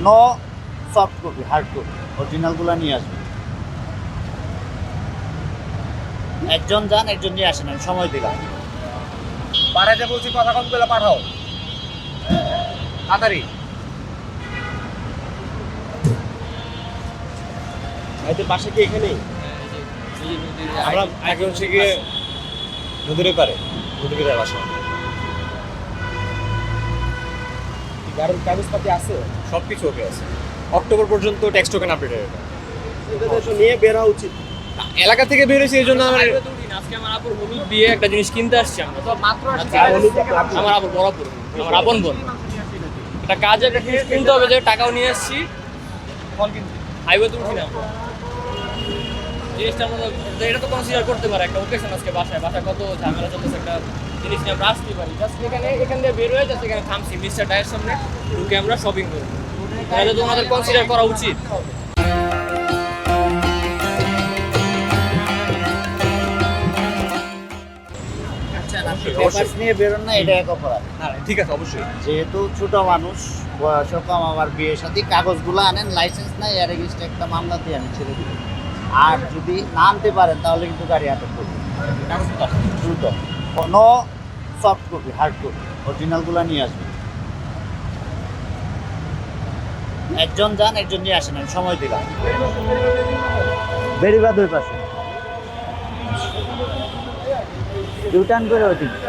No soft copy, hard copy, অরিজিনালগুলো নিয়ে আসবেন। একজন যান, একজন নিয়ে আসেন, আমি সময় দিলাম। পাঠাইতে বলছি, কথা কম করে পাঠাও তাড়াতাড়ি। ভাইদের বাসা কি এখানেই? আমরা আগে হচ্ছে গিয়ে নদীর পারে, নদীর বাসা। গাড়ির কাগজপাতি আছে? সব কিছু ওকে আছে। অক্টোবর পর্যন্ত ট্যাক্স টোকেন আপডেটেড। এটা তো নিয়ে বের হওয়া উচিত। এলাকা থেকে বের হয়েছে এই জন্য আমার আজকে আমার আপুর হলুদ দিয়ে একটা জিনিস কিনতে আসছি আমরা। তো মাত্র আসছে। আমার আপুর বড় আপুর, আমার আপন বোন। একটা কাজে একটা জিনিস কিনতে হবে, যে টাকাও নিয়ে আসছি। ফোন কিনতে হাইওয়েতে উঠি না জিনিসটা আমরা, এটা তো কনসিডার করতে পারে একটা ওকেশন। আজকে বাসায় কত ঝামেলা চলতেছে, একটা জিনিস নিয়ে আমরা আসতে পারি। জাস্ট এখান দিয়ে বের হয়ে যাচ্ছে, এখানে থামছি মিস্টার ডায়ের সামনে, ঢুকে আমরা শপিং করি। তাহলে তো আমাদের কনসিডার করা উচিত। পেপারস নিয়ে বেরোন না, এটা এক অপরাধ। ঠিক আছে অবশ্যই। যেহেতু ছোট মানুষ, বয়সও কম, আমার বিয়ের সাথে কাগজগুলো আনেন, লাইসেন্স নাই, এর এগেইনস্টে একটা মামলা দিয়ে আমি ছেড়ে দিব। আর যদি না আনতে পারেন তাহলে কিন্তু গাড়ি আটক করবে। দ্রুত no soft copy, hard copy, অরিজিনালগুলো নিয়ে আসবেন। একজন যান, একজন নিয়ে আসেন, আমি সময় দিলাম। বেরিবাদ ওই পাশে ইউটার্ন করে ওইদিকে।